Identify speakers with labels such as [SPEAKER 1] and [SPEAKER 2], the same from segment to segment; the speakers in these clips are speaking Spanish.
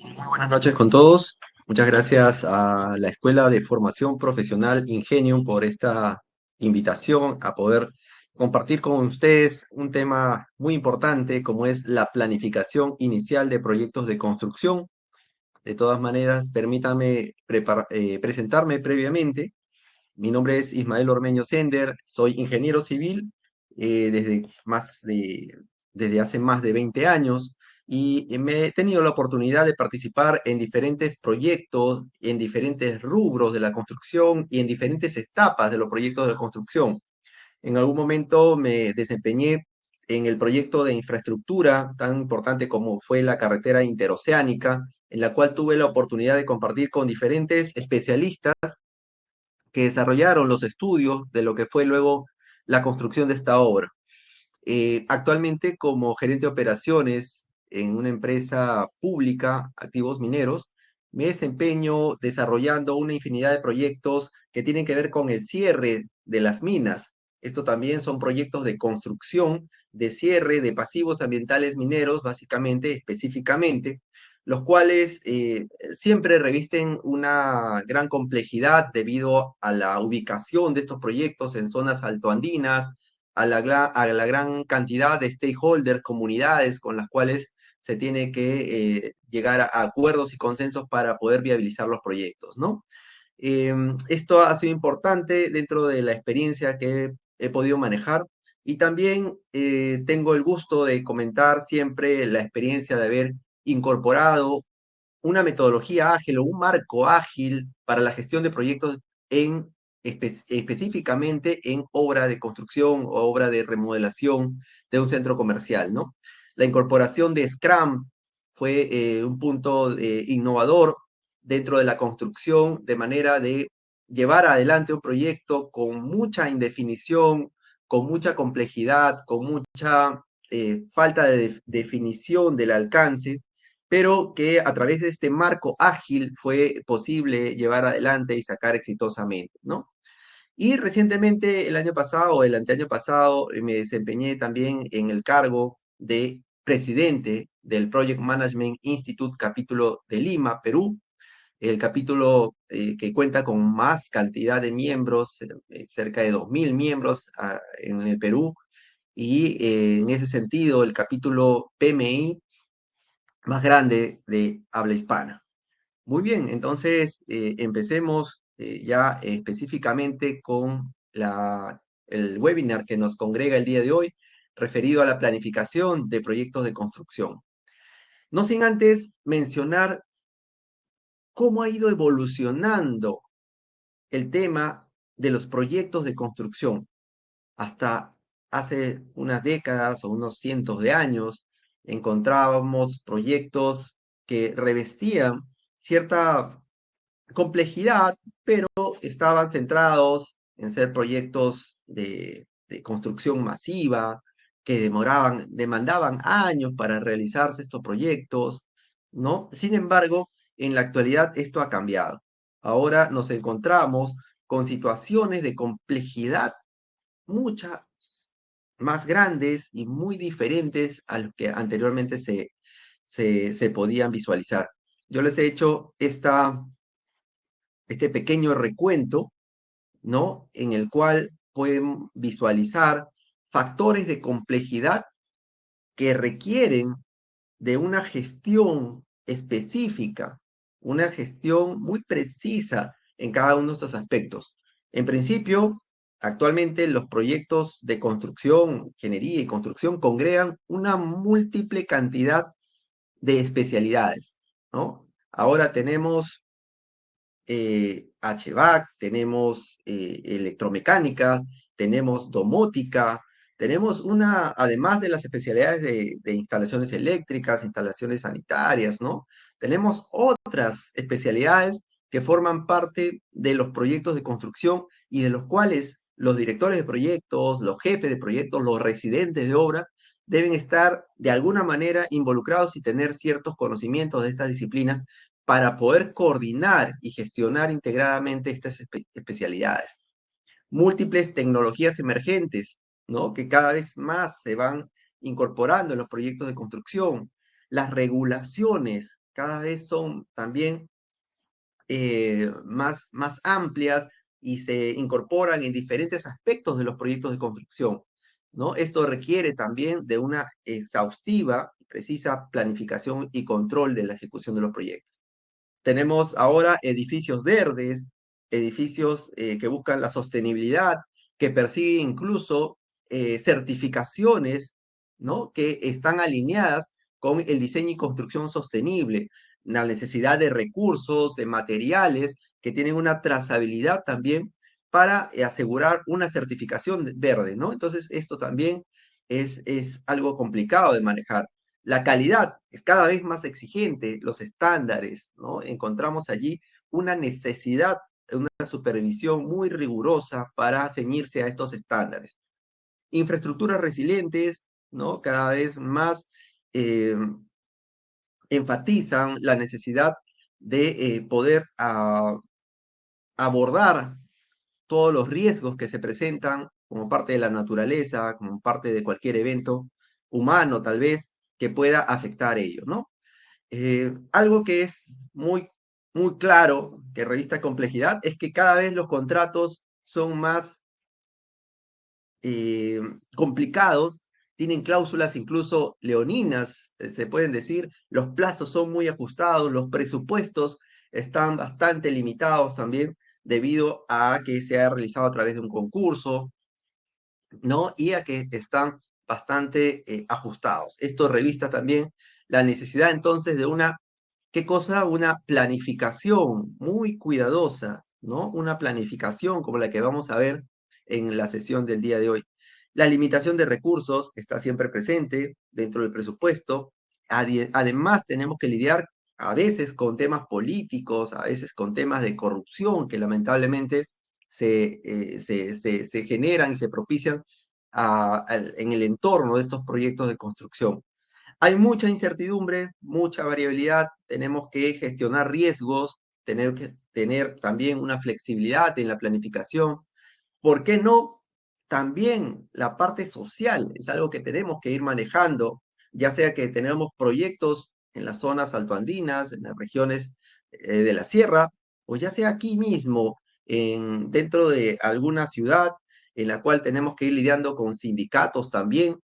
[SPEAKER 1] Muy buenas noches con todos. Muchas gracias a la Escuela de Formación Profesional Ingenium por esta invitación a poder compartir con ustedes un tema muy importante como es la planificación inicial de proyectos de construcción. De todas maneras, permítanme presentarme previamente. Mi nombre es Ismael Ormeño Sender, soy ingeniero civil desde desde hace más de 20 años y me he tenido la oportunidad de participar en diferentes proyectos, en diferentes rubros de la construcción y en diferentes etapas de los proyectos de construcción. En algún momento me desempeñé en el proyecto de infraestructura tan importante como fue la carretera interoceánica, en la cual tuve la oportunidad de compartir con diferentes especialistas que desarrollaron los estudios de lo que fue luego la construcción de esta obra. Actualmente, como gerente de operaciones en una empresa pública, Activos Mineros, me desempeño desarrollando una infinidad de proyectos que tienen que ver con el cierre de las minas. Esto también son proyectos de construcción, de cierre de pasivos ambientales mineros, básicamente, específicamente, los cuales siempre revisten una gran complejidad debido a la ubicación de estos proyectos en zonas altoandinas, a la gran cantidad de stakeholders, comunidades con las cuales se tiene que llegar a acuerdos y consensos para poder viabilizar los proyectos, ¿no? Esto ha sido importante dentro de la experiencia que he podido manejar y también tengo el gusto de comentar siempre la experiencia de haber incorporado una metodología ágil o un marco ágil para la gestión de proyectos en específicamente en obra de construcción o obra de remodelación de un centro comercial, ¿no? La incorporación de Scrum fue un punto innovador dentro de la construcción, de manera de llevar adelante un proyecto con mucha indefinición, con mucha complejidad, con mucha falta de definición del alcance, pero que a través de este marco ágil fue posible llevar adelante y sacar exitosamente, ¿no? Y recientemente, el año pasado o el anteaño pasado, me desempeñé también en el cargo de presidente del Project Management Institute capítulo de Lima, Perú, el capítulo que cuenta con más cantidad de miembros, cerca de 2.000 miembros en el Perú, y en ese sentido, el capítulo PMI más grande de habla hispana. Muy bien, entonces empecemos ya específicamente con el webinar que nos congrega el día de hoy, referido a la planificación de proyectos de construcción. No sin antes mencionar cómo ha ido evolucionando el tema de los proyectos de construcción. Hasta hace unas décadas o unos cientos de años encontrábamos proyectos que revestían cierta complejidad, pero estaban centrados en ser proyectos de construcción masiva, que demandaban años para realizarse estos proyectos, ¿no? Sin embargo, en la actualidad esto ha cambiado. Ahora nos encontramos con situaciones de complejidad muchas más grandes y muy diferentes a lo que anteriormente se podían visualizar. Yo les he hecho este pequeño recuento, ¿no? En el cual pueden visualizar factores de complejidad que requieren de una gestión específica, una gestión muy precisa en cada uno de estos aspectos. En principio, actualmente los proyectos de construcción, ingeniería y construcción congregan una múltiple cantidad de especialidades, ¿no? Ahora tenemos HVAC, tenemos electromecánica, tenemos domótica, tenemos además de las especialidades de instalaciones eléctricas, instalaciones sanitarias, ¿no? Tenemos otras especialidades que forman parte de los proyectos de construcción y de los cuales los directores de proyectos, los jefes de proyectos, los residentes de obra deben estar de alguna manera involucrados y tener ciertos conocimientos de estas disciplinas para poder coordinar y gestionar integradamente estas especialidades. Múltiples tecnologías emergentes, ¿no? Que cada vez más se van incorporando en los proyectos de construcción. Las regulaciones cada vez son también más amplias y se incorporan en diferentes aspectos de los proyectos de construcción, ¿no? Esto requiere también de una exhaustiva y precisa planificación y control de la ejecución de los proyectos. Tenemos ahora edificios verdes, edificios que buscan la sostenibilidad, que persiguen incluso certificaciones, ¿no? Que están alineadas con el diseño y construcción sostenible, la necesidad de recursos, de materiales, que tienen una trazabilidad también para asegurar una certificación verde, ¿no? Entonces, esto también es algo complicado de manejar. La calidad es cada vez más exigente, los estándares, ¿no? Encontramos allí una necesidad, una supervisión muy rigurosa para ceñirse a estos estándares. Infraestructuras resilientes, ¿no? Cada vez más eh, enfatizan la necesidad de poder abordar todos los riesgos que se presentan como parte de la naturaleza, como parte de cualquier evento humano, tal vez, que pueda afectar ello, ¿no? Algo que es muy claro que revista complejidad es que cada vez los contratos son más eh, complicados, tienen cláusulas incluso leoninas, se pueden decir, los plazos son muy ajustados, los presupuestos están bastante limitados también debido a que se ha realizado a través de un concurso, ¿no? Y a que están bastante ajustados. Esto revista también la necesidad entonces de una, ¿qué cosa? Una planificación muy cuidadosa, ¿no? Una planificación como la que vamos a ver en la sesión del día de hoy. La limitación de recursos está siempre presente dentro del presupuesto. Además, tenemos que lidiar a veces con temas políticos, a veces con temas de corrupción que lamentablemente se generan y se propician en el entorno de estos proyectos de construcción. Hay mucha incertidumbre, mucha variabilidad, tenemos que gestionar riesgos, tener que tener también una flexibilidad en la planificación. ¿Por qué no? También la parte social es algo que tenemos que ir manejando, ya sea que tenemos proyectos en las zonas altoandinas, en las regiones de la sierra, o ya sea aquí mismo, dentro de alguna ciudad en la cual tenemos que ir lidiando con sindicatos también,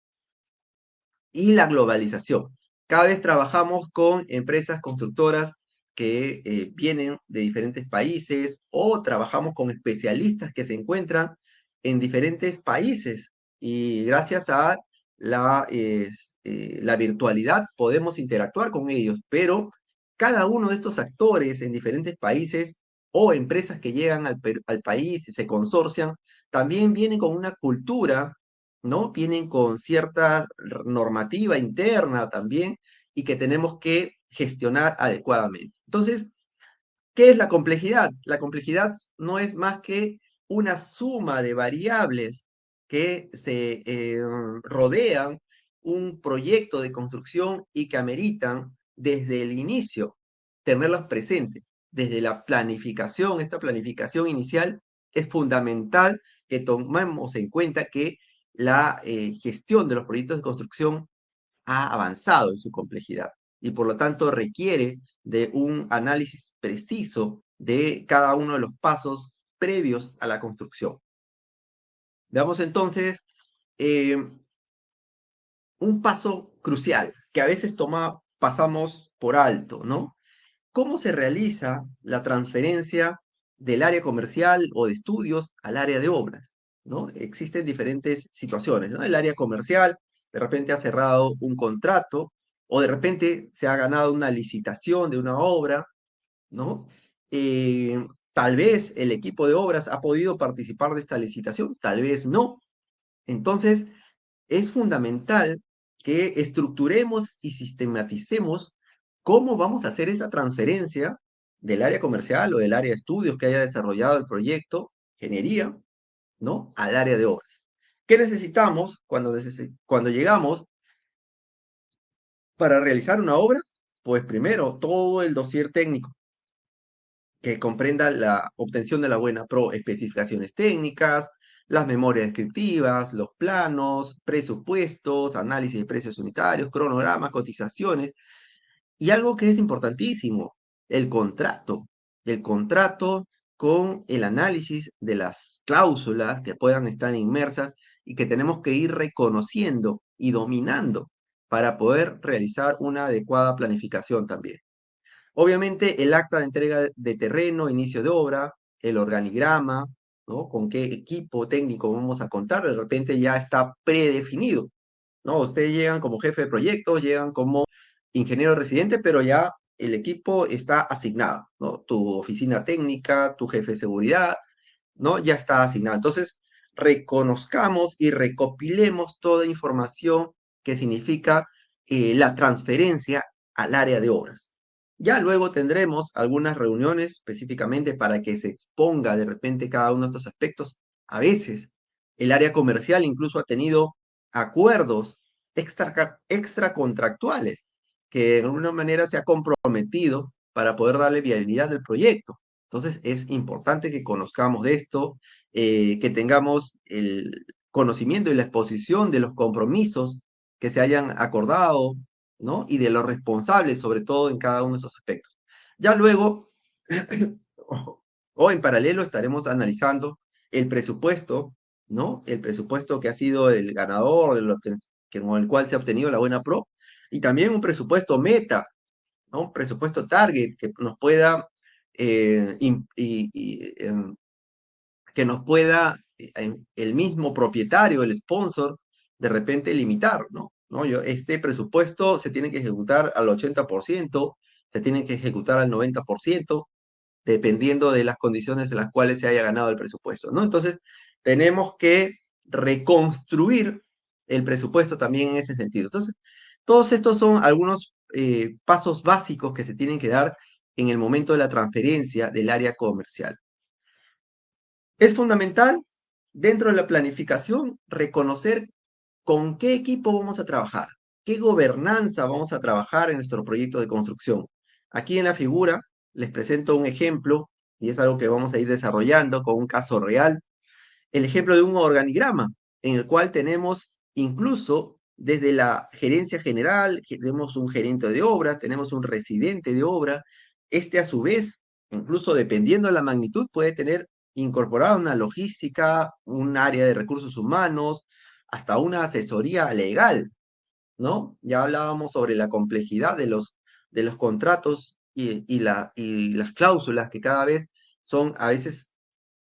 [SPEAKER 1] y la globalización. Cada vez trabajamos con empresas constructoras que vienen de diferentes países o trabajamos con especialistas que se encuentran en diferentes países y gracias a la virtualidad podemos interactuar con ellos, pero cada uno de estos actores en diferentes países o empresas que llegan al país y se consorcian, también vienen con una cultura, ¿no? Vienen con cierta normativa interna también y que tenemos que gestionar adecuadamente. Entonces, ¿qué es la complejidad? La complejidad no es más que una suma de variables que se rodean un proyecto de construcción y que ameritan desde el inicio tenerlas presentes. Desde la planificación, esta planificación inicial es fundamental que tomemos en cuenta que la gestión de los proyectos de construcción ha avanzado en su complejidad y por lo tanto requiere de un análisis preciso de cada uno de los pasos previos a la construcción. Veamos entonces eh, un paso crucial que a veces pasamos por alto, ¿no? ¿Cómo se realiza la transferencia del área comercial o de estudios al área de obras? ¿No? Existen diferentes situaciones, ¿no? El área comercial de repente ha cerrado un contrato o de repente se ha ganado una licitación de una obra, ¿no? Tal vez el equipo de obras ha podido participar de esta licitación, tal vez no. Entonces, es fundamental que estructuremos y sistematicemos cómo vamos a hacer esa transferencia del área comercial o del área de estudios que haya desarrollado el proyecto, ingeniería, ¿no? Al área de obras. ¿Qué necesitamos cuando llegamos para realizar una obra? Pues primero, todo el dossier técnico que comprenda la obtención de la buena pro, especificaciones técnicas, las memorias descriptivas, los planos, presupuestos, análisis de precios unitarios, cronogramas, cotizaciones. Y algo que es importantísimo, el contrato. El contrato con el análisis de las cláusulas que puedan estar inmersas y que tenemos que ir reconociendo y dominando para poder realizar una adecuada planificación también. Obviamente, el acta de entrega de terreno, inicio de obra, el organigrama, ¿no? Con qué equipo técnico vamos a contar, de repente ya está predefinido, ¿no? Ustedes llegan como jefe de proyecto, llegan como ingeniero residente, pero ya el equipo está asignado, ¿no? Tu oficina técnica, tu jefe de seguridad, ¿no? Ya está asignado. Entonces, reconozcamos y recopilemos toda información que significa la transferencia al área de obras. Ya luego tendremos algunas reuniones específicamente para que se exponga de repente cada uno de estos aspectos. A veces el área comercial incluso ha tenido acuerdos extra contractuales que de alguna manera se ha comprometido para poder darle viabilidad al proyecto. Entonces es importante que conozcamos de esto, que tengamos el conocimiento y la exposición de los compromisos que se hayan acordado, ¿no? Y de los responsables, sobre todo en cada uno de esos aspectos. Ya luego, o en paralelo, estaremos analizando el presupuesto, ¿no? El presupuesto que ha sido el ganador, con el cual se ha obtenido la buena pro, y también un presupuesto meta, ¿no? Un presupuesto target que nos pueda que nos pueda el mismo propietario, el sponsor, de repente limitar, ¿no? ¿No? Este presupuesto se tiene que ejecutar al 80%, se tiene que ejecutar al 90%, dependiendo de las condiciones en las cuales se haya ganado el presupuesto, ¿no? Entonces, tenemos que reconstruir el presupuesto también en ese sentido. Entonces, todos estos son algunos pasos básicos que se tienen que dar en el momento de la transferencia del área comercial. Es fundamental dentro de la planificación reconocer con qué equipo vamos a trabajar, qué gobernanza vamos a trabajar en nuestro proyecto de construcción. Aquí en la figura les presento un ejemplo y es algo que vamos a ir desarrollando con un caso real. El ejemplo de un organigrama en el cual tenemos incluso desde la gerencia general, tenemos un gerente de obra, tenemos un residente de obra. Este a su vez, incluso dependiendo de la magnitud, puede tener incorporada una logística, un área de recursos humanos, hasta una asesoría legal, ¿no? Ya hablábamos sobre la complejidad de los contratos y las cláusulas que cada vez son a veces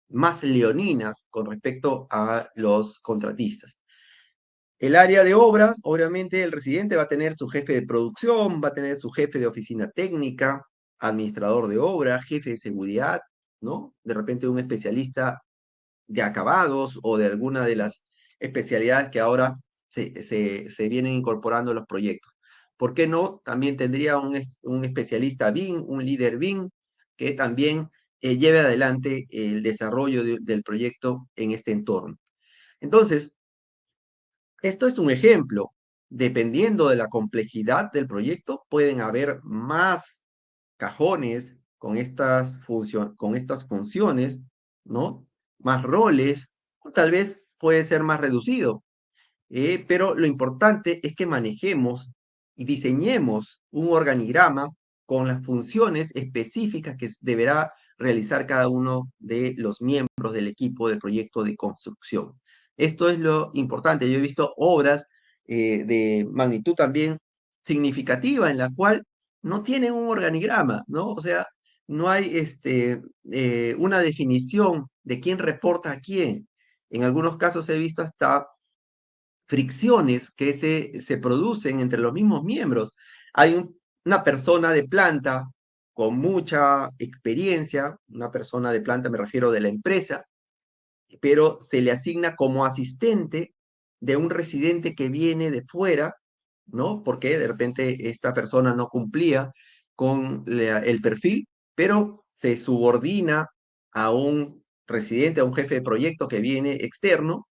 [SPEAKER 1] más leoninas con respecto a los contratistas. El área de obras, obviamente el residente va a tener su jefe de producción, va a tener su jefe de oficina técnica, administrador de obra, jefe de seguridad, ¿no? De repente un especialista de acabados o de alguna de las especialidades que ahora se vienen incorporando a los proyectos. ¿Por qué no? También tendría un especialista BIM, un líder BIM, que también lleve adelante el desarrollo del proyecto en este entorno. Entonces, esto es un ejemplo. Dependiendo de la complejidad del proyecto, pueden haber más cajones con estas funciones, ¿no? Más roles, o tal vez puede ser más reducido. Pero lo importante es que manejemos y diseñemos un organigrama con las funciones específicas que deberá realizar cada uno de los miembros del equipo del proyecto de construcción. Esto es lo importante. Yo he visto obras de magnitud también significativa en la cual no tienen un organigrama, ¿no? O sea, no hay una definición de quién reporta a quién. En algunos casos he visto hasta fricciones que se producen entre los mismos miembros. Hay una persona de planta con mucha experiencia, una persona de planta me refiero de la empresa, pero se le asigna como asistente de un residente que viene de fuera, ¿no? Porque de repente esta persona no cumplía con el perfil, pero se subordina a un residente, a un jefe de proyecto que viene externo,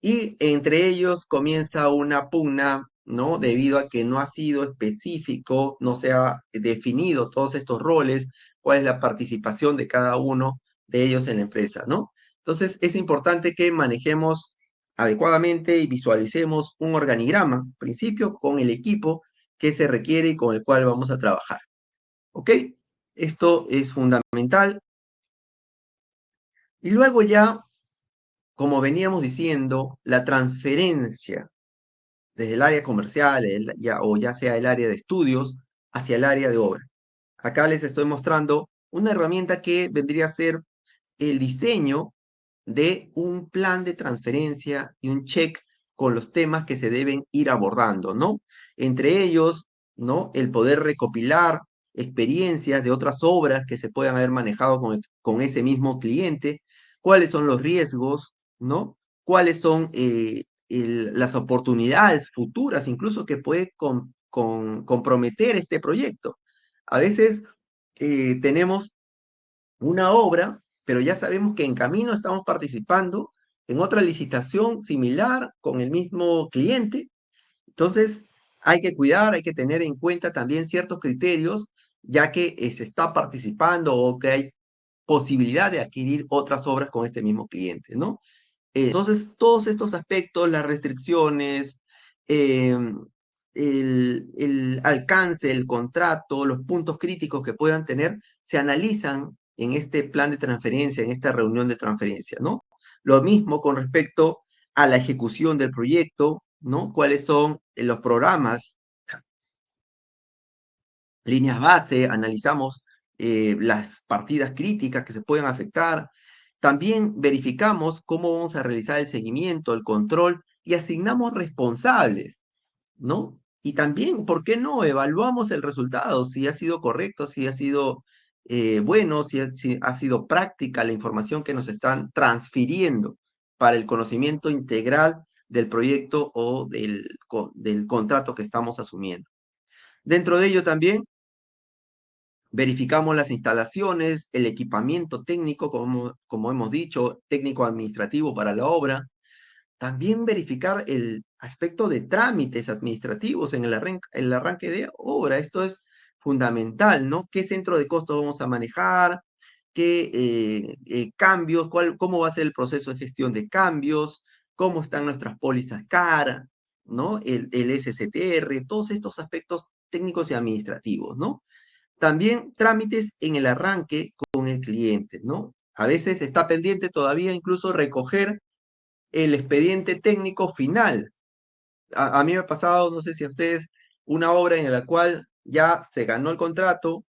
[SPEAKER 1] y entre ellos comienza una pugna, ¿no? Debido a que no ha sido específico, no se ha definido todos estos roles, cuál es la participación de cada uno de ellos en la empresa, ¿no? Entonces, es importante que manejemos adecuadamente y visualicemos un organigrama, al principio, con el equipo que se requiere y con el cual vamos a trabajar. ¿Ok? Esto es fundamental. Y luego ya, como veníamos diciendo, la transferencia desde el área comercial o ya sea el área de estudios hacia el área de obra. Acá les estoy mostrando una herramienta que vendría a ser el diseño de un plan de transferencia y un check con los temas que se deben ir abordando, ¿no? Entre ellos, ¿no? El poder recopilar experiencias de otras obras que se puedan haber manejado con ese mismo cliente, cuáles son los riesgos, ¿no? Cuáles son las oportunidades futuras, incluso que puede comprometer este proyecto. A veces tenemos una obra, pero ya sabemos que en camino estamos participando en otra licitación similar con el mismo cliente. Entonces, hay que cuidar, hay que tener en cuenta también ciertos criterios, ya que se está participando o que hay posibilidad de adquirir otras obras con este mismo cliente, ¿no? Entonces, todos estos aspectos, las restricciones, el alcance del contrato, los puntos críticos que puedan tener, se analizan en este plan de transferencia, en esta reunión de transferencia, ¿no? Lo mismo con respecto a la ejecución del proyecto, ¿no? ¿Cuáles son los programas, líneas base? Analizamos las partidas críticas que se pueden afectar. También verificamos cómo vamos a realizar el seguimiento, el control y asignamos responsables, ¿no? Y también, ¿por qué no? Evaluamos el resultado, si ha sido correcto, si ha sido bueno, si ha sido práctica la información que nos están transfiriendo para el conocimiento integral del proyecto o del contrato que estamos asumiendo. Dentro de ello también verificamos las instalaciones, el equipamiento técnico, como hemos dicho, técnico administrativo para la obra. También verificar el aspecto de trámites administrativos en el arranque de obra. Esto es fundamental, ¿no? ¿Qué centro de costos vamos a manejar? ¿Qué cambios? ¿Cómo va a ser el proceso de gestión de cambios? ¿Cómo están nuestras pólizas CAR? ¿No? El SCTR, todos estos aspectos técnicos y administrativos, ¿no? También trámites en el arranque con el cliente, ¿no? A veces está pendiente todavía incluso recoger el expediente técnico final. A mí me ha pasado, no sé si a ustedes, una obra en la cual ya se ganó el contrato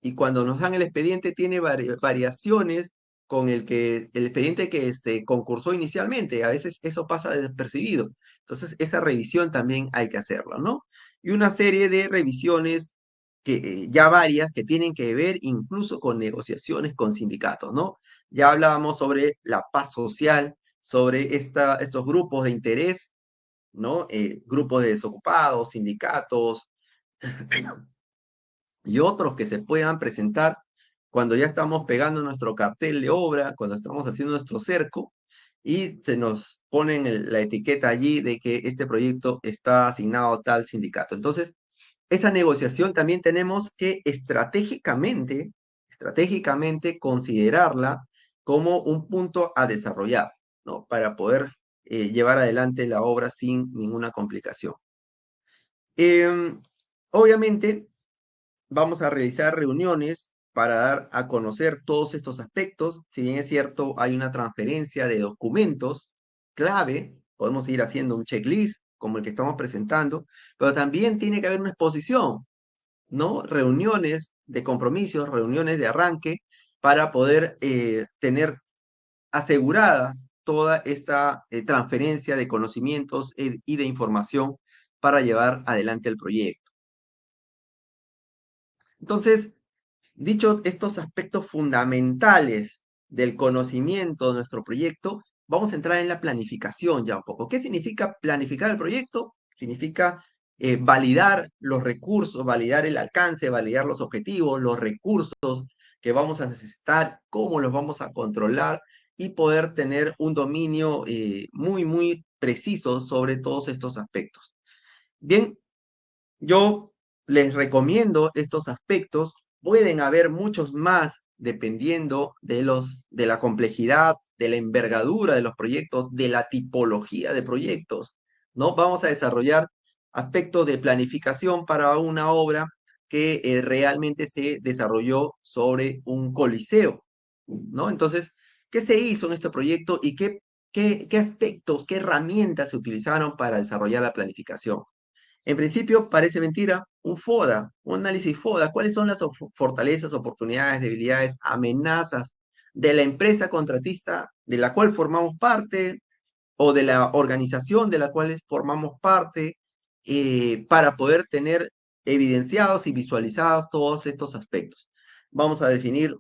[SPEAKER 1] y cuando nos dan el expediente tiene variaciones con el expediente que se concursó inicialmente. A veces eso pasa despercibido. Entonces, esa revisión también hay que hacerla, ¿no? Y una serie de revisiones que ya varias que tienen que ver incluso con negociaciones con sindicatos, ¿no? Ya hablábamos sobre la paz social, sobre estos grupos de interés, ¿no? Grupos de desocupados, sindicatos, y otros que se puedan presentar cuando ya estamos pegando nuestro cartel de obra, cuando estamos haciendo nuestro cerco y se nos ponen la etiqueta allí de que este proyecto está asignado a tal sindicato. Entonces, esa negociación también tenemos que estratégicamente considerarla como un punto a desarrollar, ¿no? Para poder llevar adelante la obra sin ninguna complicación. Em, Obviamente, vamos a realizar reuniones para dar a conocer todos estos aspectos. Si bien es cierto, hay una transferencia de documentos clave, podemos ir haciendo un checklist como el que estamos presentando, pero también tiene que haber una exposición, ¿no? Reuniones de compromisos, reuniones de arranque para poder tener asegurada toda esta transferencia de conocimientos y de información para llevar adelante el proyecto. Entonces, dicho estos aspectos fundamentales del conocimiento de nuestro proyecto, vamos a entrar en la planificación ya un poco. ¿Qué significa planificar el proyecto? Significa validar los recursos, validar el alcance, validar los objetivos, los recursos que vamos a necesitar, cómo los vamos a controlar y poder tener un dominio muy preciso sobre todos estos aspectos. Bien, yo les recomiendo estos aspectos. Pueden haber muchos más dependiendo de la complejidad, de la envergadura de los proyectos, de la tipología de proyectos, ¿no? Vamos a desarrollar aspecto de planificación para una obra que realmente se desarrolló sobre un coliseo, ¿no? Entonces, ¿qué se hizo en este proyecto y qué aspectos, qué herramientas se utilizaron para desarrollar la planificación? En principio, parece mentira, un FODA, un análisis FODA. ¿Cuáles son las fortalezas, oportunidades, debilidades, amenazas de la empresa contratista de la cual formamos parte o de la organización de la cual formamos parte para poder tener evidenciados y visualizados todos estos aspectos? Vamos a definir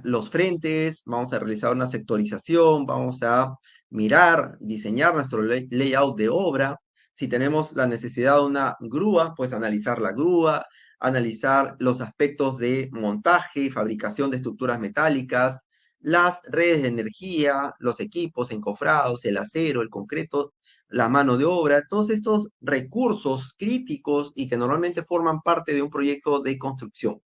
[SPEAKER 1] los frentes, vamos a realizar una sectorización, vamos a mirar, diseñar nuestro layout de obra. Si tenemos la necesidad de una grúa, pues analizar la grúa, analizar los aspectos de montaje, fabricación de estructuras metálicas, las redes de energía, los equipos encofrados, el acero, el concreto, la mano de obra, todos estos recursos críticos y que normalmente forman parte de un proyecto de construcción,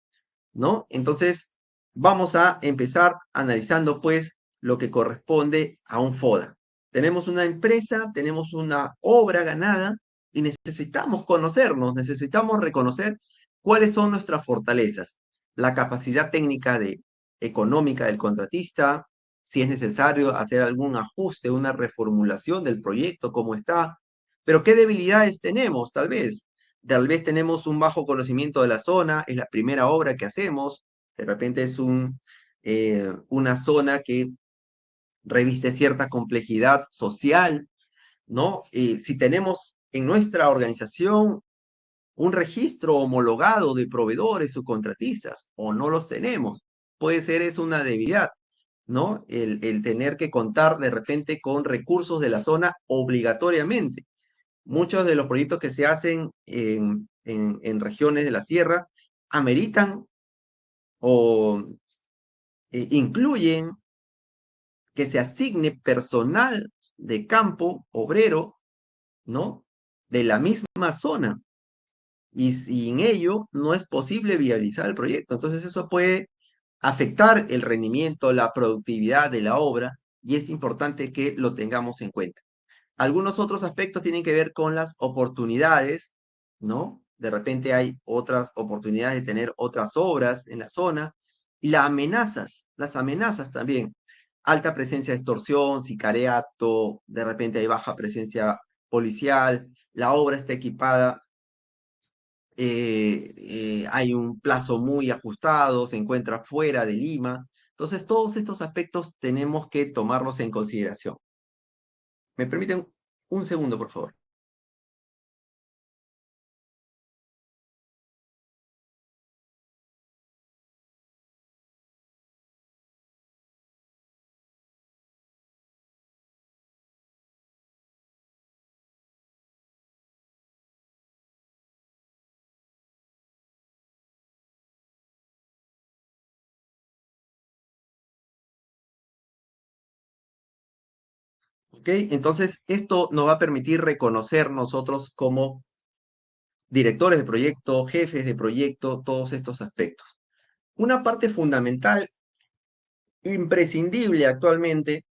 [SPEAKER 1] ¿no? Entonces, vamos a empezar analizando pues lo que corresponde a un FODA. Tenemos una empresa, tenemos una obra ganada y necesitamos conocernos, necesitamos reconocer cuáles son nuestras fortalezas, la capacidad técnica económica del contratista, si es necesario hacer algún ajuste, una reformulación del proyecto, cómo está, pero qué debilidades tenemos, tal vez tenemos un bajo conocimiento de la zona, es la primera obra que hacemos, de repente es una zona que reviste cierta complejidad social, ¿no? Si tenemos en nuestra organización un registro homologado de proveedores o contratistas, o no los tenemos, puede ser es una debilidad, ¿no? El tener que contar de repente con recursos de la zona obligatoriamente. Muchos de los proyectos que se hacen en regiones de la sierra ameritan o incluyen que se asigne personal de campo, obrero, ¿no? De la misma zona. Y sin ello no es posible viabilizar el proyecto. Entonces eso puede afectar el rendimiento, la productividad de la obra y es importante que lo tengamos en cuenta. Algunos otros aspectos tienen que ver con las oportunidades, ¿no? De repente hay otras oportunidades de tener otras obras en la zona. Y las amenazas también. Alta presencia de extorsión, sicariato, de repente hay baja presencia policial, la obra está equipada, hay un plazo muy ajustado, se encuentra fuera de Lima. Entonces, todos estos aspectos tenemos que tomarlos en consideración. ¿Me permiten un segundo, por favor? ¿Ok? Entonces, esto nos va a permitir reconocer nosotros como directores de proyecto, jefes de proyecto, todos estos aspectos. Una parte fundamental, imprescindible actualmente,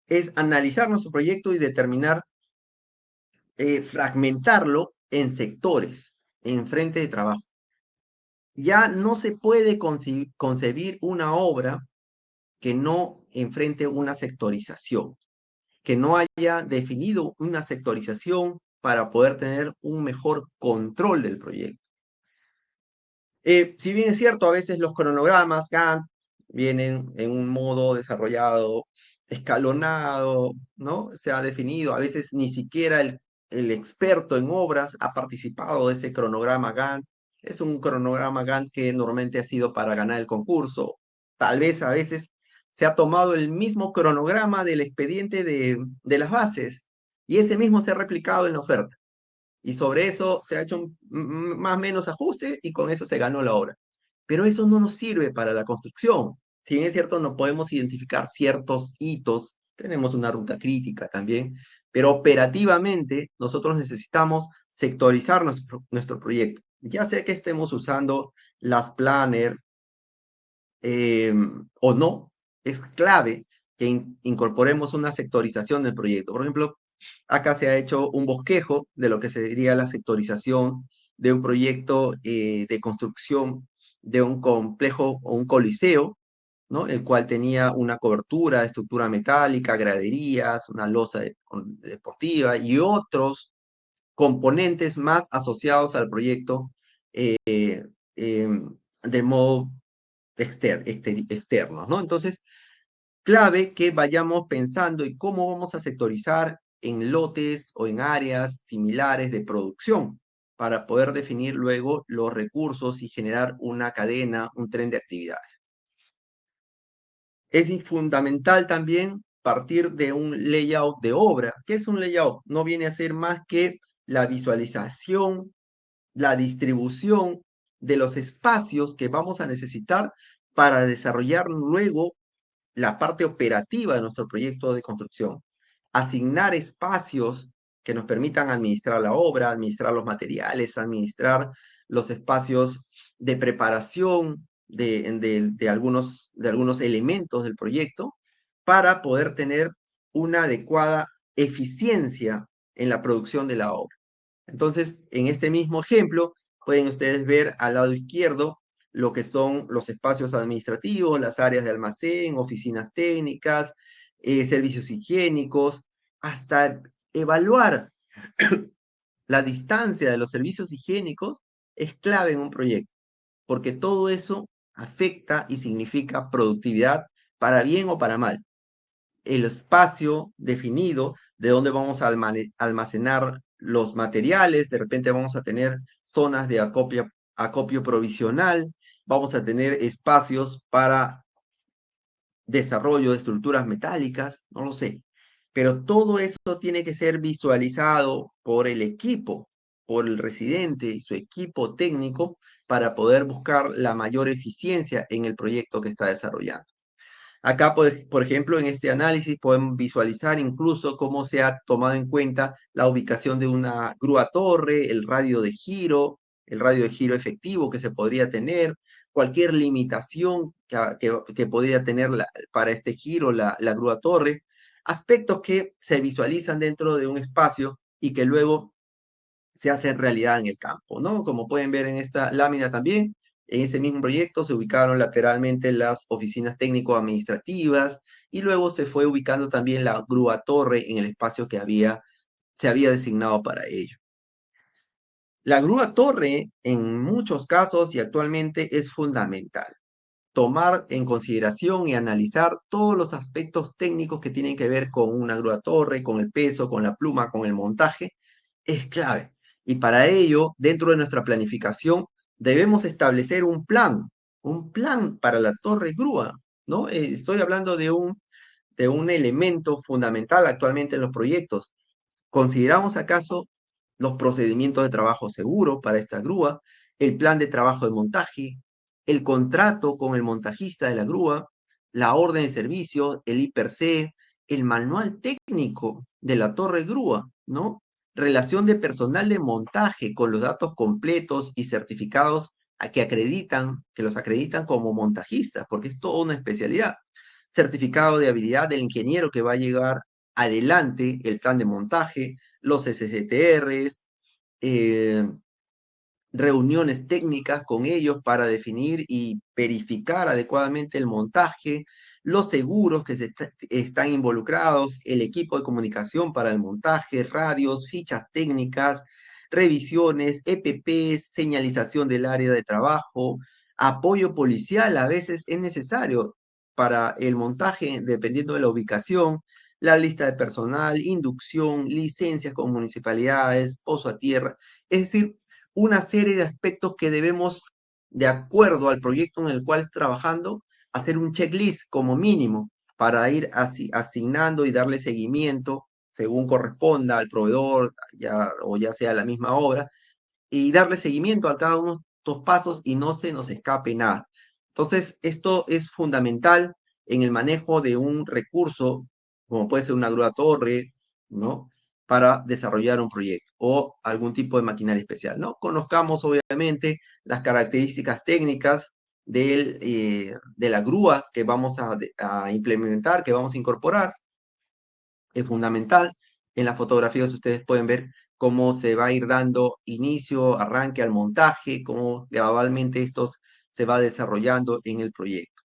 [SPEAKER 1] es analizar nuestro proyecto y determinar, fragmentarlo en sectores, en frente de trabajo. Ya no se puede concebir una obra que no enfrente una sectorización, que no haya definido una sectorización para poder tener un mejor control del proyecto. Si bien es cierto, a veces los cronogramas Gantt vienen en un modo desarrollado, escalonado, ¿no? Se ha definido, a veces ni siquiera el experto en obras ha participado de ese cronograma Gantt. Es un cronograma Gantt que normalmente ha sido para ganar el concurso. Tal vez a veces se ha tomado el mismo cronograma del expediente de las bases y ese mismo se ha replicado en la oferta y sobre eso se ha hecho más o menos ajuste y con eso se ganó la obra. Pero eso no nos sirve para la construcción. Si bien es cierto, no podemos identificar ciertos hitos, tenemos una ruta crítica también, pero operativamente nosotros necesitamos sectorizar nuestro proyecto. Ya sea que estemos usando las planner o no, es clave que incorporemos una sectorización del proyecto. Por ejemplo, Acá se ha hecho un bosquejo de lo que sería la sectorización de un proyecto de construcción de un complejo o un coliseo, ¿no? El cual tenía una cobertura, estructura metálica, graderías, una losa deportiva y otros componentes más asociados al proyecto de modo externo, ¿no? Entonces, clave que vayamos pensando en cómo vamos a sectorizar en lotes o en áreas similares de producción para poder definir luego los recursos y generar una cadena, un tren de actividades. Es fundamental también partir de un layout de obra. ¿Qué es un layout? No viene a ser más que la visualización, la distribución de los espacios que vamos a necesitar para desarrollar luego la parte operativa de nuestro proyecto de construcción. Asignar espacios que nos permitan administrar la obra, administrar los materiales, administrar los espacios de preparación de algunos elementos del proyecto para poder tener una adecuada eficiencia en la producción de la obra. Entonces, en este mismo ejemplo, pueden ustedes ver al lado izquierdo lo que son los espacios administrativos, las áreas de almacén, oficinas técnicas, servicios higiénicos, hasta evaluar la distancia de los servicios higiénicos es clave en un proyecto, porque todo eso afecta y significa productividad para bien o para mal. El espacio definido de dónde vamos a almacenar los materiales, de repente vamos a tener zonas de acopio provisional, vamos a tener espacios para desarrollo de estructuras metálicas, no lo sé. Pero todo eso tiene que ser visualizado por el equipo, por el residente y su equipo técnico para poder buscar la mayor eficiencia en el proyecto que está desarrollando. Acá, por ejemplo, en este análisis podemos visualizar incluso cómo se ha tomado en cuenta la ubicación de una grúa torre, el radio de giro efectivo que se podría tener, cualquier limitación que podría tener para este giro la grúa torre, aspectos que se visualizan dentro de un espacio y que luego se hace realidad en el campo, ¿no? Como pueden ver en esta lámina también, en ese mismo proyecto se ubicaron lateralmente las oficinas técnico-administrativas y luego se fue ubicando también la grúa torre en el espacio que se había designado para ello. La grúa torre en muchos casos y actualmente es fundamental. Tomar en consideración y analizar todos los aspectos técnicos que tienen que ver con una grúa torre, con el peso, con la pluma, con el montaje, es clave. Y para ello, dentro de nuestra planificación, debemos establecer un plan para la torre grúa, ¿no? Estoy hablando de un elemento fundamental actualmente en los proyectos. ¿Consideramos acaso los procedimientos de trabajo seguro para esta grúa, el plan de trabajo de montaje, el contrato con el montajista de la grúa, la orden de servicio, el IPRC, el manual técnico de la torre grúa, ¿no? Relación de personal de montaje con los datos completos y certificados que los acreditan como montajistas, porque es toda una especialidad. Certificado de habilidad del ingeniero que va a llegar adelante el plan de montaje, los SCTRs, eh, reuniones técnicas con ellos para definir y verificar adecuadamente el montaje, los seguros que están involucrados, el equipo de comunicación para el montaje, radios, fichas técnicas, revisiones, EPPs, señalización del área de trabajo, apoyo policial a veces es necesario para el montaje dependiendo de la ubicación, la lista de personal, inducción, licencias con municipalidades, pozo a tierra, es decir, una serie de aspectos que debemos, de acuerdo al proyecto en el cual esté trabajando, hacer un checklist como mínimo para ir asignando y darle seguimiento según corresponda al proveedor o ya sea la misma obra, y darle seguimiento a cada uno de estos pasos y no se nos escape nada. Entonces, esto es fundamental en el manejo de un recurso, como puede ser una grúa torre, ¿no? Para desarrollar un proyecto o algún tipo de maquinaria especial, ¿no? Conozcamos obviamente las características técnicas de la grúa que vamos a implementar, que vamos a incorporar, es fundamental. En las fotografías ustedes pueden ver cómo se va a ir dando inicio, arranque al montaje, cómo gradualmente esto se va desarrollando en el proyecto.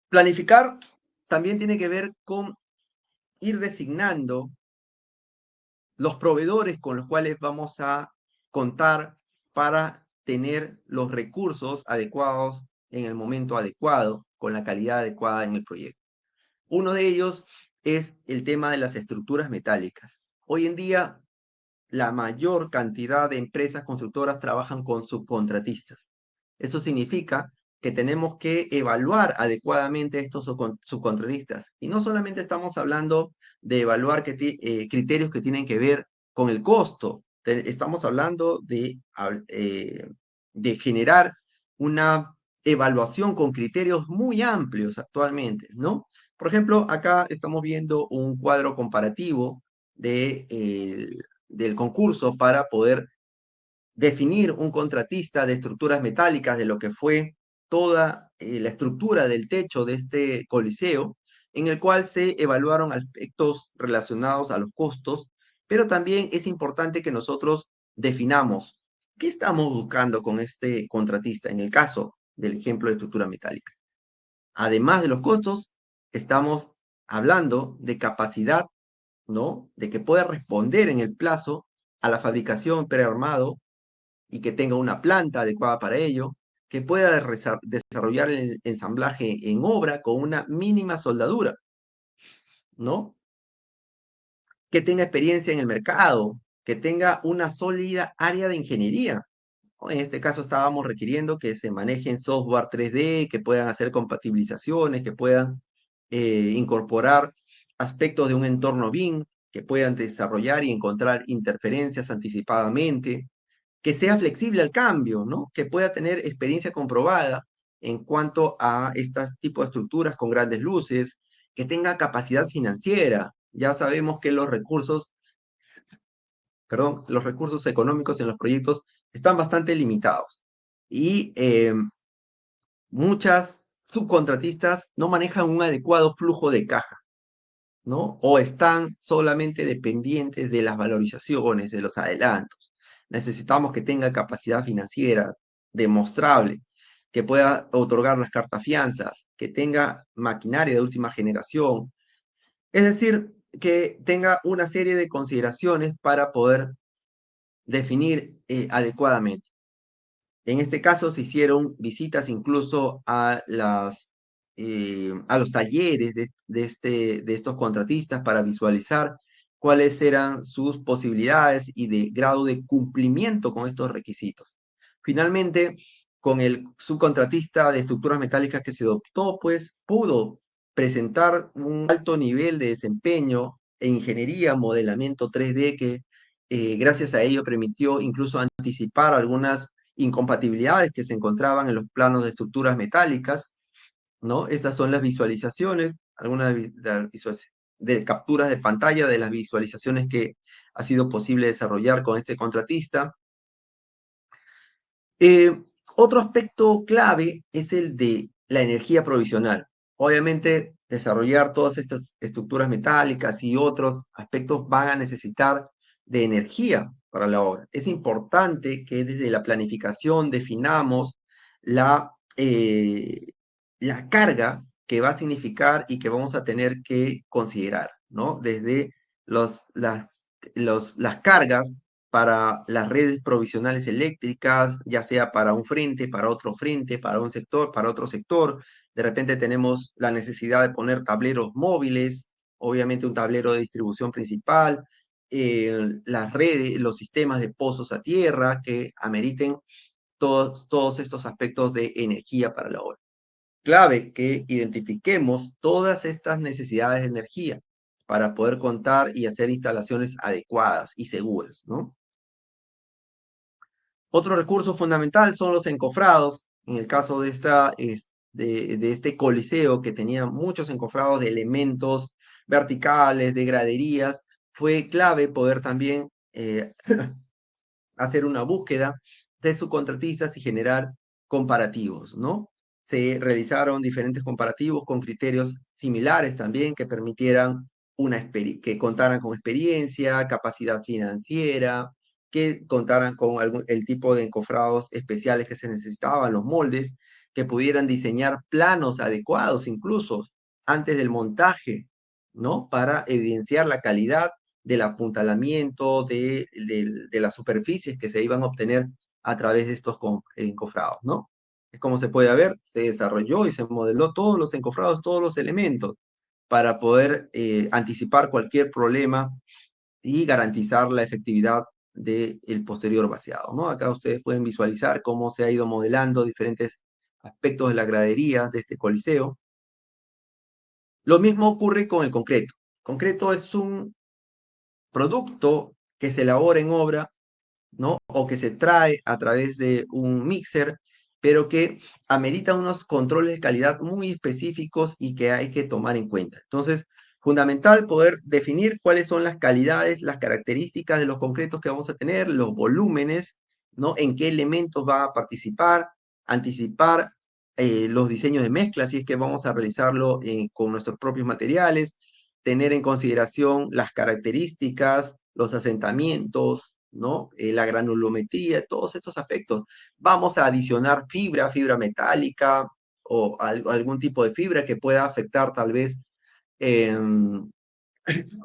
[SPEAKER 1] Planificar también tiene que ver con ir designando los proveedores con los cuales vamos a contar para tener los recursos adecuados en el momento adecuado, con la calidad adecuada en el proyecto. Uno de ellos es el tema de las estructuras metálicas. Hoy en día, la mayor cantidad de empresas constructoras trabajan con subcontratistas. Eso significa que tenemos que evaluar adecuadamente estos subcontratistas. Y no solamente estamos hablando de evaluar criterios que tienen que ver con el costo, estamos hablando de generar una evaluación con criterios muy amplios actualmente, ¿no? Por ejemplo, acá estamos viendo un cuadro comparativo del concurso para poder definir un contratista de estructuras metálicas de lo que fue toda la estructura del techo de este coliseo, en el cual se evaluaron aspectos relacionados a los costos, pero también es importante que nosotros definamos qué estamos buscando con este contratista en el caso del ejemplo de estructura metálica. Además de los costos, estamos hablando de capacidad, ¿no? De que pueda responder en el plazo a la fabricación prearmado y que tenga una planta adecuada para ello, que pueda desarrollar el ensamblaje en obra con una mínima soldadura, ¿no? Que tenga experiencia en el mercado, que tenga una sólida área de ingeniería. En este caso estábamos requiriendo que se manejen software 3D, que puedan hacer compatibilizaciones, que puedan incorporar aspectos de un entorno BIM, que puedan desarrollar y encontrar interferencias anticipadamente, que sea flexible al cambio, ¿no? Que pueda tener experiencia comprobada en cuanto a estos tipos de estructuras con grandes luces, que tenga capacidad financiera. Ya sabemos que los recursos económicos en los proyectos están bastante limitados y muchas subcontratistas no manejan un adecuado flujo de caja, ¿no? O están solamente dependientes de las valorizaciones, de los adelantos. Necesitamos que tenga capacidad financiera demostrable, que pueda otorgar las cartas fianzas, que tenga maquinaria de última generación, es decir, que tenga una serie de consideraciones para poder definir adecuadamente. En este caso se hicieron visitas incluso a los talleres de estos contratistas para visualizar cuáles eran sus posibilidades y de grado de cumplimiento con estos requisitos. Finalmente, con el subcontratista de estructuras metálicas que se adoptó, pues pudo presentar un alto nivel de desempeño en ingeniería, modelamiento 3D, que gracias a ello permitió incluso anticipar algunas incompatibilidades que se encontraban en los planos de estructuras metálicas, ¿no? Esas son las visualizaciones, algunas de capturas de pantalla de las visualizaciones que ha sido posible desarrollar con este contratista. Eh, Otro aspecto clave es el de la energía provisional. Obviamente, desarrollar todas estas estructuras metálicas y otros aspectos van a necesitar de energía para la obra. Es importante que desde la planificación definamos la, eh, la carga que va a significar y que vamos a tener que considerar, ¿no? Desde los, las, las cargas para las redes provisionales eléctricas, ya sea para un frente, para otro frente, para un sector, para otro sector. De repente tenemos la necesidad de poner tableros móviles, obviamente un tablero de distribución principal, las redes, los sistemas de pozos a tierra que ameriten todos estos aspectos de energía para la obra. Clave que identifiquemos todas estas necesidades de energía para poder contar y hacer instalaciones adecuadas y seguras, ¿no? Otro recurso fundamental son los encofrados. En el caso de este coliseo que tenía muchos encofrados de elementos verticales, de graderías, fue clave poder también hacer una búsqueda de subcontratistas y generar comparativos, ¿no? Se realizaron diferentes comparativos con criterios similares también que permitieran que contaran con experiencia, capacidad financiera, que contaran con el tipo de encofrados especiales que se necesitaban, los moldes, que pudieran diseñar planos adecuados incluso antes del montaje, ¿no? Para evidenciar la calidad del apuntalamiento de las superficies que se iban a obtener a través de estos encofrados, ¿no? Como se puede ver, se desarrolló y se modeló todos los encofrados, todos los elementos para poder anticipar cualquier problema y garantizar la efectividad del posterior vaciado, ¿no? Acá ustedes pueden visualizar cómo se ha ido modelando diferentes aspectos de la gradería de este coliseo. Lo mismo ocurre con el concreto. El concreto es un producto que se elabora en obra, ¿no? O que se trae a través de un mixer, pero que amerita unos controles de calidad muy específicos y que hay que tomar en cuenta. Entonces, fundamental poder definir cuáles son las calidades, las características de los concretos que vamos a tener, los volúmenes, ¿no? En qué elementos va a participar, anticipar los diseños de mezcla, si es que vamos a realizarlo con nuestros propios materiales, tener en consideración las características, los asentamientos, ¿no? La granulometría, todos estos aspectos. Vamos a adicionar fibra metálica o algún tipo de fibra que pueda afectar tal vez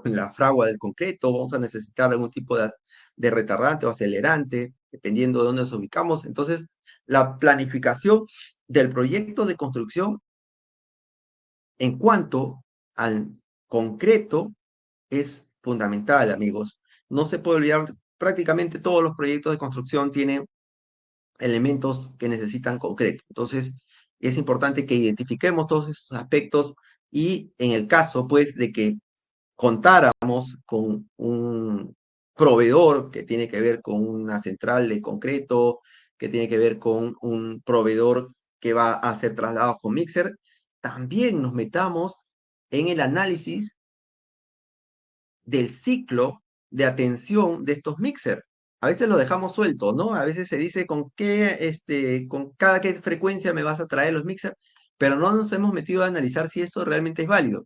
[SPEAKER 1] la fragua del concreto. Vamos a necesitar algún tipo de retardante o acelerante, dependiendo de dónde nos ubicamos. Entonces, la planificación del proyecto de construcción en cuanto al concreto es fundamental, amigos. No se puede olvidar, prácticamente todos los proyectos de construcción tienen elementos que necesitan concreto. Entonces, es importante que identifiquemos todos esos aspectos y en el caso, pues, de que contáramos con un proveedor que tiene que ver con una central de concreto, que tiene que ver con un proveedor que va a hacer traslados con mixer, también nos metamos en el análisis del ciclo de atención de estos mixer. A veces lo dejamos suelto, ¿no? A veces se dice con cada qué frecuencia me vas a traer los mixer, pero no nos hemos metido a analizar si eso realmente es válido.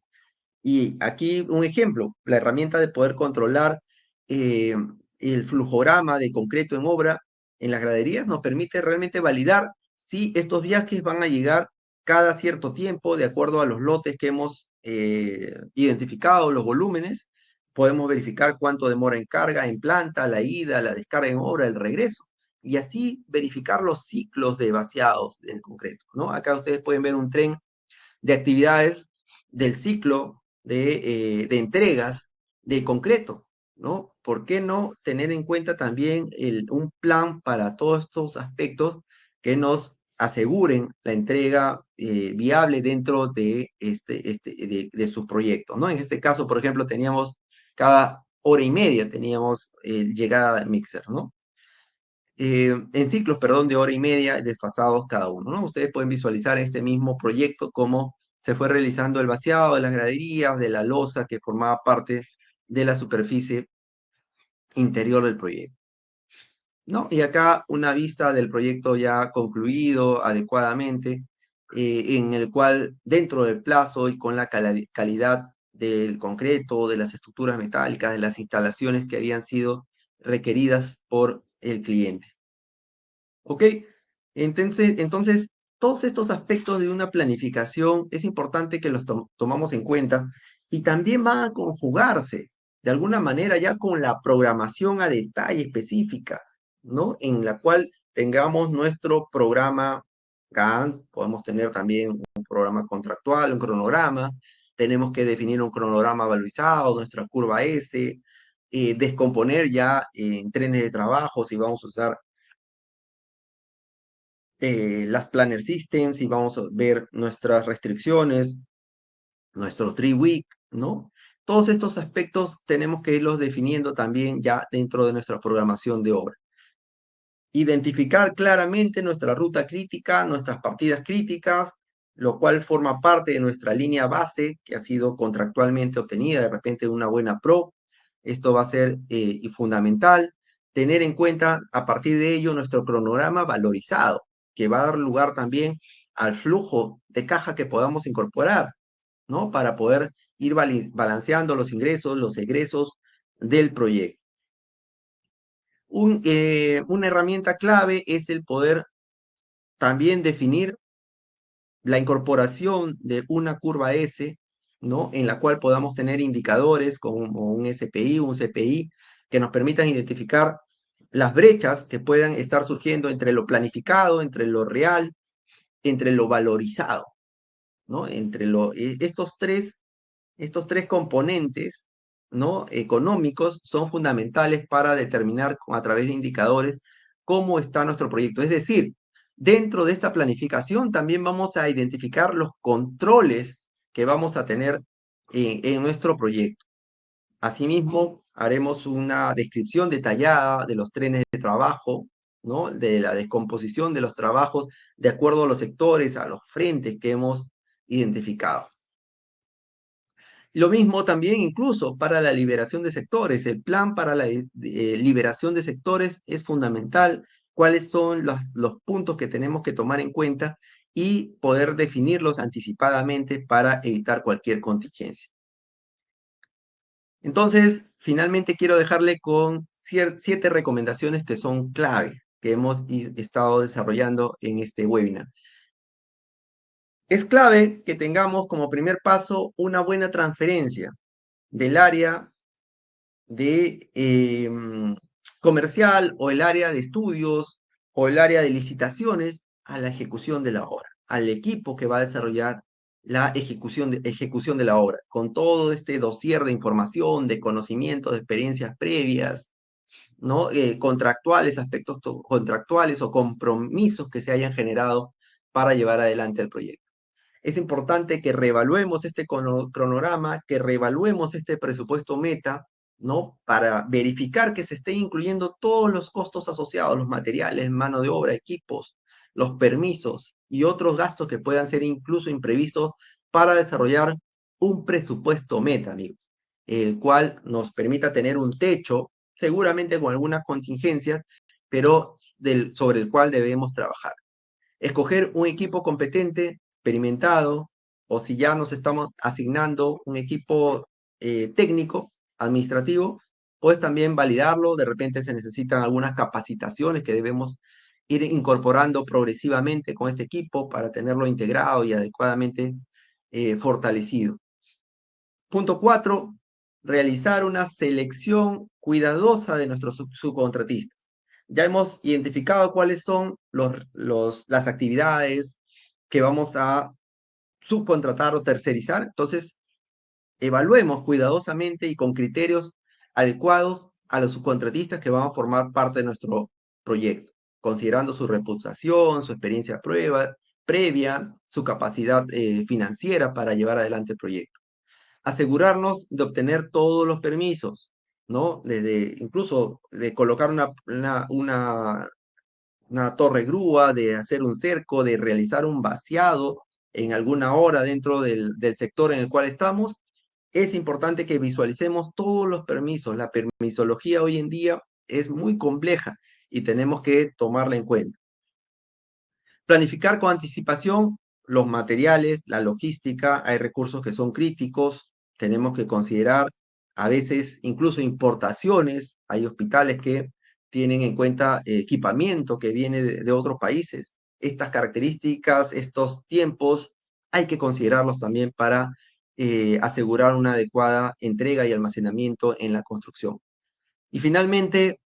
[SPEAKER 1] Y aquí un ejemplo, la herramienta de poder controlar eh, el flujograma de concreto en obra en las graderías nos permite realmente validar si estos viajes van a llegar cada cierto tiempo de acuerdo a los lotes que hemos identificado, los volúmenes. Podemos verificar cuánto demora en carga, en planta, la ida, la descarga en obra, el regreso. Y así verificar los ciclos de vaciados del concreto, ¿no? Acá ustedes pueden ver un tren de actividades del ciclo de entregas del concreto, ¿no? ¿Por qué no tener en cuenta también un plan para todos estos aspectos que nos aseguren la entrega viable dentro de su proyecto, ¿no? En este caso, por ejemplo, teníamos cada hora y media teníamos llegada de mixer, ¿no? En ciclos, perdón, de hora y media desfasados cada uno, ¿no? Ustedes pueden visualizar en este mismo proyecto cómo se fue realizando el vaciado de las graderías, de la losa que formaba parte de la superficie interior del proyecto, ¿no? Y acá una vista del proyecto ya concluido adecuadamente, en el cual dentro del plazo y con la calidad del concreto, de las estructuras metálicas, de las instalaciones que habían sido requeridas por el cliente. ¿Ok? Entonces, todos estos aspectos de una planificación es importante que los tomamos en cuenta y también van a conjugarse de alguna manera ya con la programación a detalle específica, ¿no? En la cual tengamos nuestro programa Gantt, podemos tener también un programa contractual, un cronograma, tenemos que definir un cronograma valorizado, nuestra curva S, descomponer ya en trenes de trabajo si vamos a usar las Planner Systems y vamos a ver nuestras restricciones, nuestro 3-week, ¿no? Todos estos aspectos tenemos que irlos definiendo también ya dentro de nuestra programación de obra. Identificar claramente nuestra ruta crítica, nuestras partidas críticas, lo cual forma parte de nuestra línea base que ha sido contractualmente obtenida, de repente una buena pro. Esto va a ser fundamental. Tener en cuenta a partir de ello nuestro cronograma valorizado, que va a dar lugar también al flujo de caja que podamos incorporar, ¿no? Para poder ir balanceando los ingresos, los egresos del proyecto. Una herramienta clave es el poder también definir la incorporación de una curva S, ¿no? En la cual podamos tener indicadores como un SPI, un CPI, que nos permitan identificar las brechas que puedan estar surgiendo entre lo planificado, entre lo real, entre lo valorizado, ¿no? Estos tres componentes, ¿no? Económicos son fundamentales para determinar a través de indicadores cómo está nuestro proyecto. Es decir, dentro de esta planificación también vamos a identificar los controles que vamos a tener en nuestro proyecto. Asimismo, haremos una descripción detallada de los trenes de trabajo, ¿no? De la descomposición de los trabajos de acuerdo a los sectores, a los frentes que hemos identificado. Lo mismo también incluso para la liberación de sectores. El plan para la liberación de sectores es fundamental. ¿Cuáles son los puntos que tenemos que tomar en cuenta y poder definirlos anticipadamente para evitar cualquier contingencia? Entonces, finalmente quiero dejarle con 7 recomendaciones que son clave, que hemos estado desarrollando en este webinar. Es clave que tengamos como primer paso una buena transferencia del área de comercial o el área de estudios o el área de licitaciones a la ejecución de la obra, al equipo que va a desarrollar la ejecución de la obra, con todo este dossier de información, de conocimiento, de experiencias previas, ¿no? Contractuales, aspectos contractuales o compromisos que se hayan generado para llevar adelante el proyecto. Es importante que reevaluemos este cronograma, que reevaluemos este presupuesto meta, ¿no? Para verificar que se estén incluyendo todos los costos asociados, los materiales, mano de obra, equipos, los permisos y otros gastos que puedan ser incluso imprevistos para desarrollar un presupuesto meta, amigos, el cual nos permita tener un techo, seguramente con algunas contingencias, pero sobre el cual debemos trabajar. Escoger un equipo competente, experimentado, o si ya nos estamos asignando un equipo técnico, administrativo, pues también validarlo. De repente se necesitan algunas capacitaciones que debemos ir incorporando progresivamente con este equipo para tenerlo integrado y adecuadamente fortalecido. Punto 4, realizar una selección cuidadosa de nuestros subcontratistas. Ya hemos identificado cuáles son las actividades que vamos a subcontratar o tercerizar. Entonces, evaluemos cuidadosamente y con criterios adecuados a los subcontratistas que van a formar parte de nuestro proyecto, considerando su reputación, su experiencia previa, su capacidad financiera para llevar adelante el proyecto. Asegurarnos de obtener todos los permisos, ¿no? Incluso de colocar una torre grúa, de hacer un cerco, de realizar un vaciado en alguna hora dentro del sector en el cual estamos. Es importante que visualicemos todos los permisos. La permisología hoy en día es muy compleja y tenemos que tomarla en cuenta. Planificar con anticipación los materiales, la logística, hay recursos que son críticos, tenemos que considerar a veces incluso importaciones, hay hospitales que tienen en cuenta equipamiento que viene de otros países. Estas características, estos tiempos, hay que considerarlos también para asegurar una adecuada entrega y almacenamiento en la construcción. Y finalmente,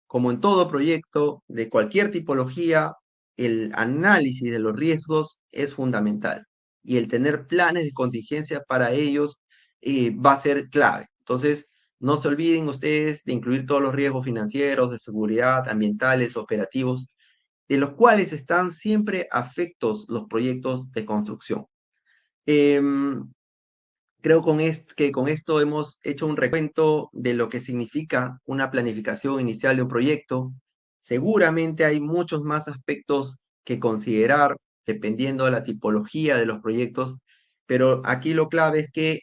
[SPEAKER 1] como en todo proyecto de cualquier tipología, el análisis de los riesgos es fundamental y el tener planes de contingencia para ellos va a ser clave. Entonces, no se olviden ustedes de incluir todos los riesgos financieros, de seguridad, ambientales, operativos, de los cuales están siempre afectos los proyectos de construcción. Creo que con esto hemos hecho un recuento de lo que significa una planificación inicial de un proyecto. Seguramente hay muchos más aspectos que considerar dependiendo de la tipología de los proyectos, pero aquí lo clave es que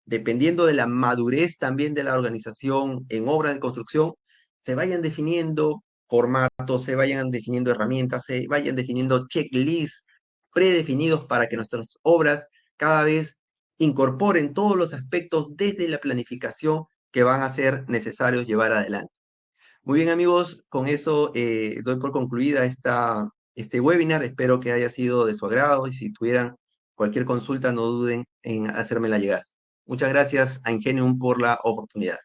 [SPEAKER 1] dependiendo de la madurez también de la organización en obras de construcción, se vayan definiendo formatos, se vayan definiendo herramientas, se vayan definiendo checklists predefinidos para que nuestras obras cada vez incorporen todos los aspectos desde la planificación que van a ser necesarios llevar adelante. Muy bien, amigos, con eso doy por concluida este webinar. Espero que haya sido de su agrado y si tuvieran cualquier consulta, no duden en hacérmela llegar. Muchas gracias a Ingenium por la oportunidad.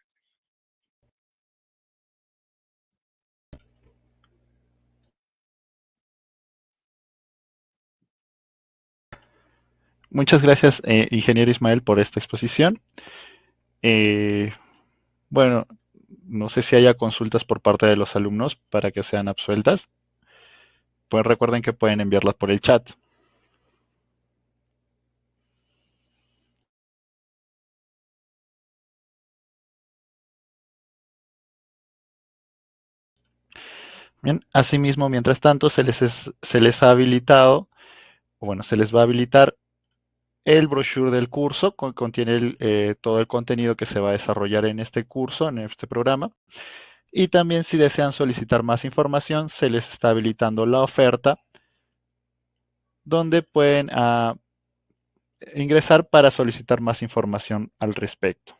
[SPEAKER 2] Muchas gracias, ingeniero Ismael, por esta exposición. Eh, bueno, no sé si haya consultas por parte de los alumnos para que sean absueltas. Pues recuerden que pueden enviarlas por el chat. Bien, asimismo, mientras tanto, se les ha habilitado, o bueno, se les va a habilitar el brochure del curso, contiene todo el contenido que se va a desarrollar en este curso, en este programa. Y también si desean solicitar más información, se les está habilitando la oferta, donde pueden ingresar para solicitar más información al respecto.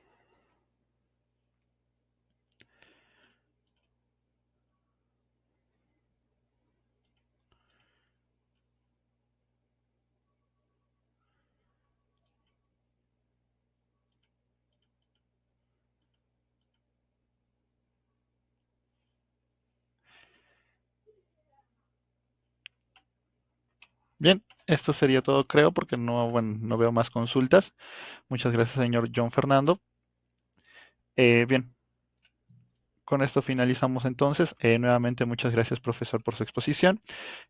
[SPEAKER 2] Bien, esto sería todo, creo, porque no, bueno, no veo más consultas. Muchas gracias, señor John Fernando. Bien, con esto finalizamos entonces. Nuevamente, muchas gracias, profesor, por su exposición.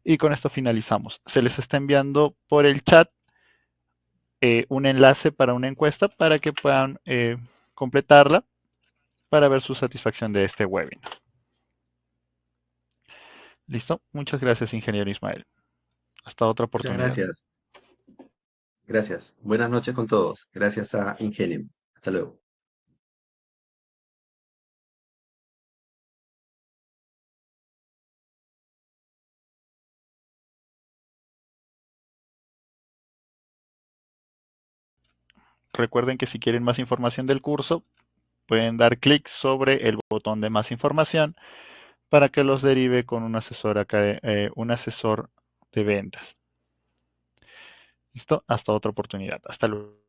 [SPEAKER 2] Y con esto finalizamos. Se les está enviando por el chat un enlace para una encuesta para que puedan completarla para ver su satisfacción de este webinar. ¿Listo? Muchas gracias, ingeniero Ismael. Hasta otra
[SPEAKER 1] Muchas
[SPEAKER 2] oportunidad.
[SPEAKER 1] gracias. Gracias. Buenas noches con todos. Gracias a Ingenium. Hasta luego.
[SPEAKER 2] Recuerden que si quieren más información del curso, pueden dar clic sobre el botón de más información para que los derive con un asesor, un asesor de ventas. ¿Listo? Hasta otra oportunidad. Hasta luego.